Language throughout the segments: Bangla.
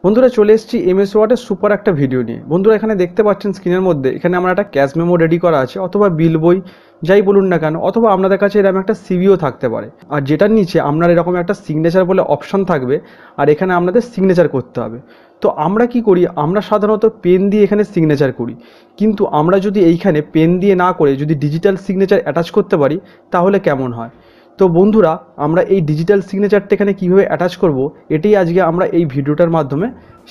বন্ধুরা চলে এসেছি এমএস ওয়ার্ডের সুপার একটা ভিডিও নিয়ে। বন্ধুরা এখানে দেখতে পাচ্ছেন স্ক্রিনের মধ্যে এখানে আমার একটা ক্যাশ মেমো রেডি করা আছে, অথবা বিল বই যাই বলুন না কেন, অথবা আপনাদের কাছে এরকম একটা সিভিও থাকতে পারে। আর যেটার নিচে আপনার এরকম একটা সিগনেচার বলে অপশন থাকবে, আর এখানে আপনাদের সিগনেচার করতে হবে। তো আমরা কি করি, আমরা সাধারণত পেন দিয়ে এখানে সিগনেচার করি, কিন্তু আমরা যদি এইখানে পেন দিয়ে না করে যদি ডিজিটাল সিগনেচার অ্যাটাচ করতে পারি তাহলে কেমন হয়। তো বন্ধুরা আমরা এই ডিজিটাল সিগনেচারটা এখানে কীভাবে অ্যাটাচ করব, এটাই আজকে আমরা এই ভিডিওটার মাধ্যমে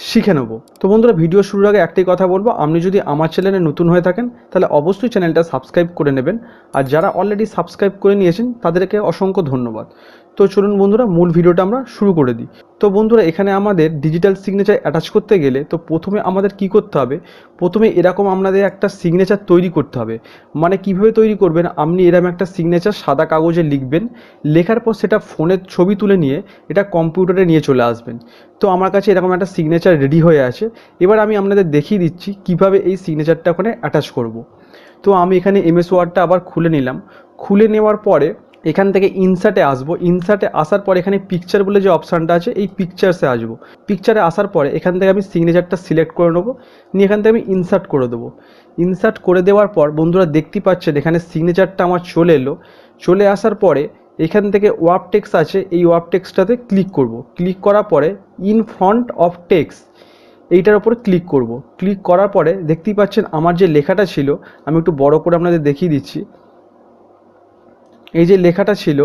শিখে নেব। তো বন্ধুরা ভিডিও শুরুর আগে একটাই কথা বলবো, আপনি যদি আমার চ্যানেলে নতুন হয়ে থাকেন তাহলে অবশ্যই চ্যানেলটা সাবস্ক্রাইব করে নেবেন, আর যারা অলরেডি সাবস্ক্রাইব করে নিয়েছেন তাদেরকে অসংখ্য ধন্যবাদ। তো চলুন বন্ধুরা মূল ভিডিওটা আমরা শুরু করে দিই। তো বন্ধুরা এখানে আমাদের ডিজিটাল সিগনেচার অ্যাটাচ করতে গেলে তো প্রথমে আমাদের কি করতে হবে, প্রথমে এরকম আপনাদের একটা সিগনেচার তৈরি করতে হবে। মানে কিভাবে তৈরি করবেন, আপনি এরকম একটা সিগনেচার সাদা কাগজে লিখবেন, লেখার পর সেটা ফোনের ছবি তুলে নিয়ে এটা কম্পিউটারে নিয়ে চলে আসবেন। তো আমার কাছে এরকম একটা সিগনেচার রেডি হয়ে আছে। এবার আমি আপনাদের দেখিয়ে দিচ্ছি কিভাবে এই সিগনেচারটা ওখানে অ্যাটাচ করব। তো আমি এখানে এমএস ওয়ার্ডটা আবার খুলে নিলাম। খুলে নেওয়ার পরে এখান থেকে ইনসার্টে আসবো। ইনসার্টে আসার পরে এখানে পিকচার বলে যে অপশানটা আছে, এই পিকচার্সে আসবো। পিকচারে আসার পরে এখান থেকে আমি সিগনেচারটা সিলেক্ট করে নেবো, নিয়ে এখান থেকে আমি ইনসার্ট করে দেবো। ইনসার্ট করে দেওয়ার পর বন্ধুরা দেখতে পাচ্ছেন এখানে সিগনেচারটা আমার চলে এলো। চলে আসার পরে এখান থেকে ওয়ার্ড টেক্সট আছে, এই ওয়ার্ড টেক্সটটাতে ক্লিক করব। ক্লিক করার পরে ইন ফ্রন্ট অফ টেক্সট এইটার উপরে ক্লিক করব। ক্লিক করার পরে দেখতেই পাচ্ছেন আমার যে লেখাটা ছিল, আমি একটু বড় করে আপনাদের দেখিয়ে দিচ্ছি। এই যে লেখাটা ছিল,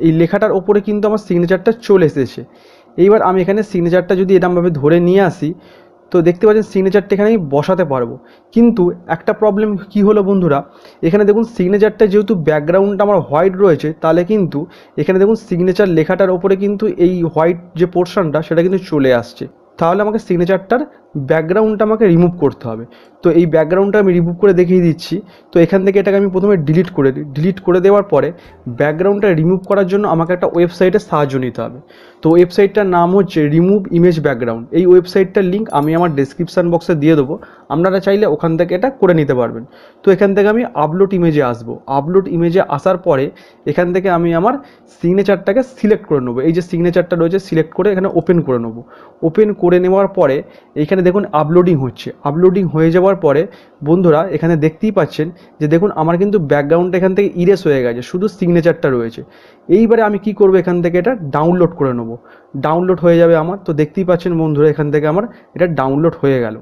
এই লেখাটার ওপরে কিন্তু আমার সিগনেচারটা চলে এসেছে। এইবার আমি এখানে সিগনেচারটা যদি এরকমভাবে ধরে নিয়ে আসি, তো দেখতে পাচ্ছেন সিগনেচারটা এখানে আমি বসাতে পারবো। কিন্তু একটা প্রবলেম কি হলো বন্ধুরা, এখানে দেখুন সিগনেচারটা যেহেতু ব্যাকগ্রাউন্ডটা আমার হোয়াইট রয়েছে, তাহলে কিন্তু এখানে দেখুন সিগনেচার লেখাটার ওপরে কিন্তু এই হোয়াইট যে পোর্শনটা সেটা কিন্তু চলে আসছে। তাহলে আমাকে সিগনেচারটার ব্যাকগ্রাউন্ডটা আমাকে রিমুভ করতে হবে। তো এই ব্যাকগ্রাউন্ডটা আমি রিমুভ করে দেখিয়ে দিচ্ছি। তো এখান থেকে এটাকে আমি প্রথমে ডিলিট করে দিই। ডিলিট করে দেওয়ার পরে ব্যাকগ্রাউন্ডটা রিমুভ করার জন্য আমাকে একটা ওয়েবসাইটের সাহায্য নিতে হবে। তো ওয়েবসাইটটার নাম হচ্ছে রিমুভ ইমেজ ব্যাকগ্রাউন্ড। এই ওয়েবসাইটটার লিঙ্ক আমি আমার ডেসক্রিপশান বক্সে দিয়ে দেবো, আপনারা চাইলে ওখান থেকে এটা করে নিতে পারবেন। তো এখান থেকে আমি আপলোড ইমেজে আসবো। আপলোড ইমেজে আসার পরে এখান থেকে আমি আমার সিগনেচারটাকে সিলেক্ট করে নেবো। এই যে সিগনেচারটা রয়েছে সিলেক্ট করে এখানে ওপেন করে নেবো। ওপেন করে নেওয়ার পরে এইখানে দেখুন আপলোডিং হচ্ছে। আপলোডিং হয়ে যাওয়ার পরে বন্ধুরা এখানে দেখতেই পাচ্ছেন যে দেখুন আমার কিন্তু ব্যাকগ্রাউন্ডটা এখান থেকে ইরেজ হয়ে গেছে, শুধু সিগনেচারটা রয়েছে। এইবারে আমি কি করব, এখান থেকে এটা ডাউনলোড করে নেবো। ডাউনলোড হয়ে যাবে আমার। তো দেখতেই পাচ্ছেন বন্ধুরা এখান থেকে আমার এটা ডাউনলোড হয়ে গেল।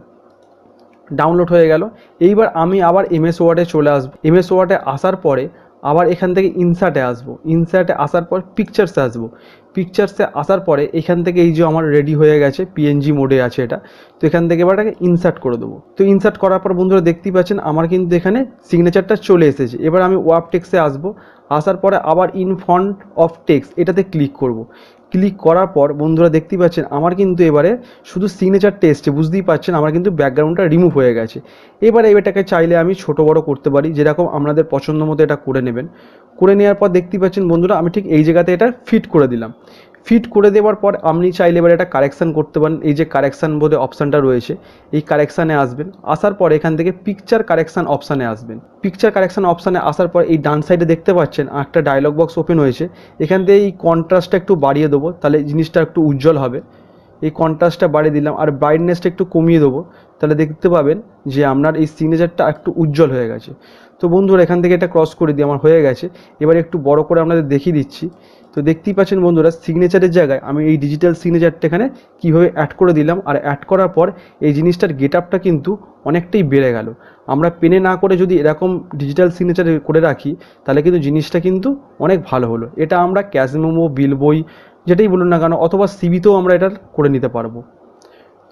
ডাউনলোড হয়ে গেল। এইবার আমি আবার এমএস ওয়ার্ডে চলে আসবো। এমএস ওয়ার্ডে আসার পরে আবার এখান থেকে ইনসার্টে আসবো। ইনসার্টে আসার পর পিকচার্সে আসবো। পিকচার্সে আসার পরে এখান থেকে এই যে আমার রেডি হয়ে গেছে, পিএনজি মোডে আছে এটা। তো এখান থেকে এবার এটাকে ইনসার্ট করে দেবো। তো ইনসার্ট করার পর বন্ধুরা দেখতেই পাচ্ছেন আমার কিন্তু এখানে সিগনেচারটা চলে এসেছে। এবার আমি ওয়ার্ড টেক্সে আসবো। আসার পরে আবার ইন ফ্রন্ট অফ টেক্সট এটাতে ক্লিক করব। ক্লিক করার পর বন্ধুরা দেখতেই পাচ্ছেন আমার কিন্তু এবারে শুধু সিগনেচারটা এসছে, বুঝতেই পাচ্ছেন আমার কিন্তু ব্যাকগ্রাউন্ডটা রিমুভ হয়ে গেছে। এবারে এটাকে চাইলে আমি ছোট বড় করতে পারি, যেরকম আপনাদের পছন্দ মতো এটা করে নেবেন। করে নেওয়ার পর দেখতেই পাচ্ছেন বন্ধুরা আমি ঠিক এই জায়গাতে এটা ফিট করে দিলাম। ফিট করে দেওয়ার পর আপনি চাইলে এবার এটা কারেকশান করতে পারেন। এই যে কারেকশান বোধে অপশানটা রয়েছে, এই কারেকশানে আসবেন। আসার পর এখান থেকে পিকচার কারেকশান অপশানে আসবেন। পিকচার কারেকশান অপশানে আসার পর এই ডান সাইডে দেখতে পাচ্ছেন একটা ডায়লগ বক্স ওপেন হয়েছে। এখান থেকে এই কন্ট্রাস্টটা একটু বাড়িয়ে দেবো, তাহলে জিনিসটা একটু উজ্জ্বল হবে। এই কন্ট্রাস্টটা বাড়িয়ে দিলাম, আর ব্রাইটনেসটা একটু কমিয়ে দেবো, তাহলে দেখতে পাবেন যে আপনার এই সিগনেচারটা একটু উজ্জ্বল হয়ে গেছে। তো বন্ধুরা এখান থেকে এটা ক্রস করে দিয়ে আমার হয়ে গেছে। এবার একটু বড় করে আপনাদের দেখিয়ে দিচ্ছি। তো দেখতেই পাচ্ছেন বন্ধুরা সিগনেচারের জায়গায় আমি এই ডিজিটাল সিগনেচারটা এখানে কীভাবে অ্যাড করে দিলাম। আর অ্যাড করার পর এই জিনিসটার গেট আপটা কিন্তু অনেকটাই বেড়ে গেল। আমরা পেনে না করে যদি এরকম ডিজিটাল সিগনেচার করে রাখি তাহলে কিন্তু জিনিসটা কিন্তু অনেক ভালো হলো। এটা আমরা ক্যাশ মেমো, বিল বই যেটাই বলুন না কেন, অথবা সিভিতেও আমরা এটা করে নিতে পারবো।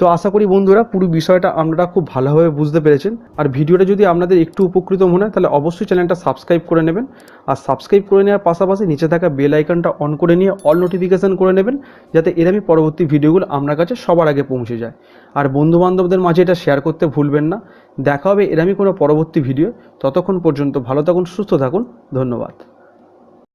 তো আশা করি বন্ধুরা পুরো বিষয়টা আপনারা খুব ভালোভাবে বুঝতে পেরেছেন। আর ভিডিওটা যদি আপনাদের একটু উপকৃত মনে হয় তাহলে অবশ্যই চ্যানেলটা সাবস্ক্রাইব করে নেবেন। আর সাবস্ক্রাইব করে নেওয়ার পাশাপাশি নিচে থাকা বেল আইকনটা অন করে নিয়ে অল নোটিফিকেশান করে নেবেন, যাতে এরকমই পরবর্তী ভিডিওগুলো আপনার কাছে সবার আগে পৌঁছে যায়। আর বন্ধুবান্ধবদের মাঝে এটা শেয়ার করতে ভুলবেন না। দেখা হবে এরকমই কোনো পরবর্তী ভিডিও। ততক্ষণ পর্যন্ত ভালো থাকুন, সুস্থ থাকুন। ধন্যবাদ।